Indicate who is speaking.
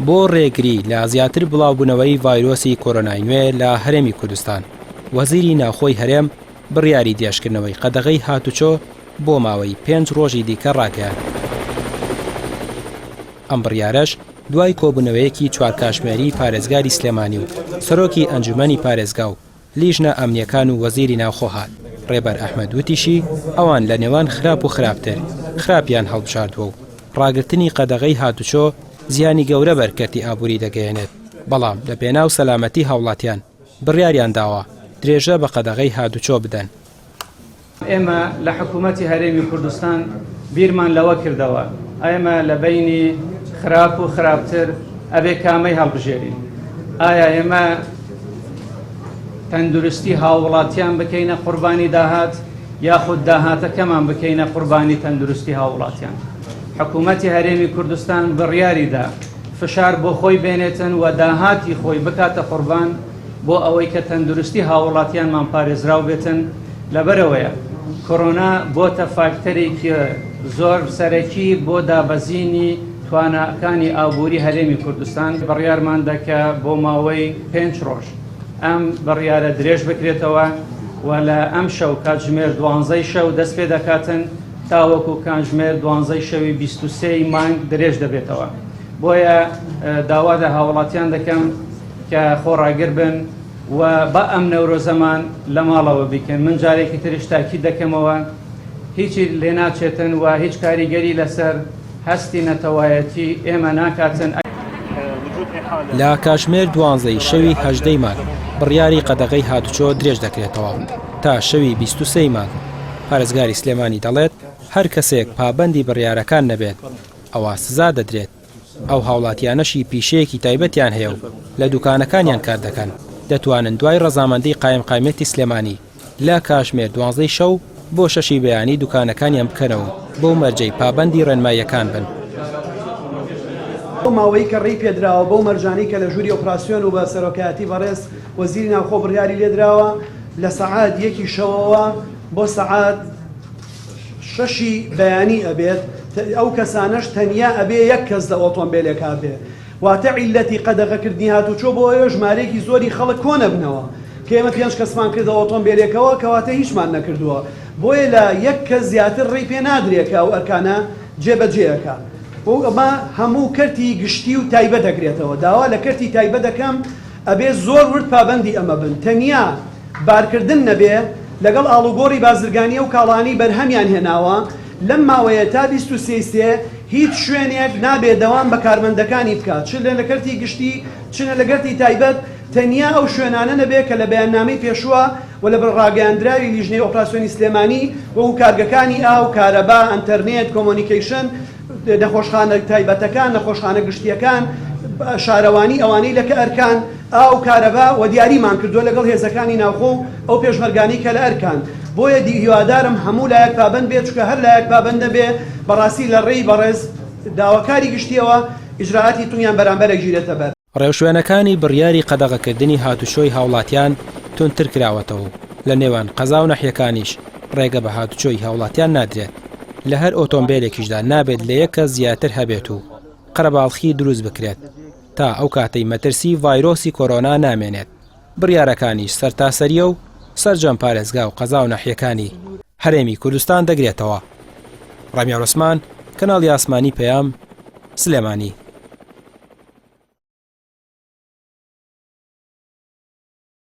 Speaker 1: بۆ ڕێگری لە زیاتر بڵاوبوونەوەی ڤایرۆسی کۆرۆنای نوێ لە هەرێمی کوردستان وەزیری ناوخۆی هەرێم بڕیاری دێشکردنەوەی قەدەغەی هاتوچۆ بۆ ماوەی 5 ڕۆژی دیکە ڕاگەیاند. ئەم بڕیارەش دوای کۆبوونەوەیەکی چوار کاتژمێری پارێزگاری سلێمانی و سەرۆکی ئەنجومەنی پارێزگا و لیژنە ئەمنیەکان و وەزیری ناوخۆ هات. ڕێبەر ئەحمەد وتیشی ئەوان لە نێوان خراپ و خراپتر خراپیان هەڵبژاردووە و ڕاگررتنی قەدەغەی هاتوچۆ زیانی گەورە بەرکەتی ئابووری دەگەیەنێت، بەڵام لە پێناو سەلامەتی هاوڵاتیان بڕیاریان داوە درێژە بە قەدەغەی هاتوچۆ بدەن.
Speaker 2: ئێمە لە حکوومەتی هەرێمی کوردستان بیرمان لەوە کردەوە ئێمە لە بینی خراپ و خراپتر ئەبێ کامەی هەڵبژێرین. ئایا ئێمە تەندروستی هاوڵاتیان بکەینە قوربانی داهات یاخود داهاتەکەمان بکەینە قوربانی تەندروستی هاوڵاتیان؟ حکوومەتی هەرێمی کوردستان بڕیاریدا فشار بۆ خۆی بێنێتن و داهاتی خۆی بکاتە قوربان بۆ ئەوەی کە تەندروستی هاوڵاتیانمان پارێزراو بێتن. لەبەرەوەیە کۆرۆنا بۆتە فاکتەرێکی زۆر سەرەکی بۆ دابەزینی تواناکانی ئابووری هەرێمی کوردستان. بڕیارمان دەکە بۆ ماوەی 5 ڕۆژ ئەم بڕیارە درێژ بکرێتەوە و لە ئەم شەو کاتژمێر 12 شەو دەست پێ دەکاتن تاوەکو کاتژمێر 12 شەوی 23 مانگ درێژ دەبێتەوە. بۆیە داوا لە هاوڵاتیان دەکەم کە خۆڕاگەر بن و بە ئەم نەورۆزەمان لە ماڵەوە بیکەن. من جارێکی تریش تاکید دەکەمەوە هیچی لێ ناچێتن و هیچ کاریگەری لەسەر هەستی نەتەوایەتی ئێمە ناکاتن.
Speaker 1: لە کاتژمێر 12 شەوی 18 مانگ بڕیاری قەدەغەی هاتوچۆ درێژ دەکرێتەوە تا شەوی 23 مانگ. پارێزگاری سلێمانی دەڵێت هەر کەسێک پابەندی بڕیارەکان نەبێت ئەوە سزا دەدرێت. ئەو هاوڵاتیانەشی پیشەیەکی تایبەتیان هەیە و لە دوکانەکانیان کار دەکەن دەتوانن دوای ڕەزامەندی قایمقامێتی سلێمانی لە کاتژمێر 12 شەو بۆ 6 بەیانی دوکانەکانیان بکەنەوە بۆ مەرجەی پابەندی ڕێنماییەکان بن.
Speaker 3: بۆ ماوەی کە ڕێی پێدراوە بۆ مەرجانی کە لە ژووری ئۆپراسیۆن و بە سەرۆکایەتی بەڕێز وەزیری ناوخۆ بڕیاری لێدراوە لە سەعات 1 شەوەوە بۆ سەعات 6 بەیانی ئەبێت. ئەو کەسانەش تەنیا ئەبێ یەک کەس لە ئۆتۆمبیلێکا بێ. واتە عیلەتی قەدەغەکردنی هاتوچۆ بۆ ئێوە ژمارەیەکی زۆری خەڵک کۆنە بنەوە کە ئێمە 5 کەسمان کردە ئۆتۆمبیلێکەوە کەواتە هیچمان نەکردووە. بۆیە لە یەک کەس زیاتر ڕێی پێ نادرێکە و ئەرکانە جێبەجێەکە. بۆ ئەمە هەموو کەرتی گشتی و تایبەت دەکرێتەوە. داوا لە کەرتی تایبەت دەکەم ئەبێ زۆر ورد پابەندی ئەمە بن. تەنیا بارکردن نەبێ لەگەڵ ئاڵوگۆڕی بازرگانیە و کاڵانی بەرهەمیان هێناوە لەم ماوەیە تا 23 هیچ شوێنێک نابێت دەوام بە کارمەندەکانی بکات چ لە کەرتی گشتی چنە لە کەرتی تایبەت. تەنیا ئەو شوێنانە نەبێت کە لە بەیاننامەی پێشووە و لە ڕاگەیاندراوی لیژنەی ئۆپراسیۆنی سلێمانی وەکو کارگەکانی ئاو، کارەبا، ئەنتەرنێت، کۆمۆنیکیشن، نەخۆشخانە تایبەتەکان، نەخۆشخانە گشتیەکان، شارەوانی ئەوانەی لەکە ئەرکان ئاو کارەبا و دیاریمان کردووە لەگەڵ هێزەکانی ناوخۆ ئەو پێشمەرگانی کە لە ئەرکان. بۆیە هیوادارم هەموو لایەک پابەند بێت چکە هەر لایەک پابەند دەبێ بەڕاستی لە ڕێی بەڕێز داواکاری گشتیەوە ئیجراعاتی تونیان بەرامبەرێک ژیرێتە بەر.
Speaker 1: ڕێوشوێنەکانی بڕیاری قەدەغەکردنی هاتوچۆی هاوڵاتیان تونتر کراوەتەوە لە نێوان قەزا و نەحیەکانیش ڕێگە بە هاتوچۆی هاوڵاتیان نادرێت. لە هەر ئۆتۆمبیلێکیشدا نابێت لە یەک کەس زیاتر هەبێت و قەرەباڵخی دروست بکرێت تا ئەو کاتەی مەترسی ڤایرۆسی کۆرۆنا نامێنێت. بڕیارەکانیش سەرتاسەریە و سەرجەم پارێزگا و قەزا و نەحیەکانی هەرێمی کوردستان دەگرێتەوە. ڕەمیاڕ عوسمان، کەناڵی ئاسمانی پەیام، سلێمانی.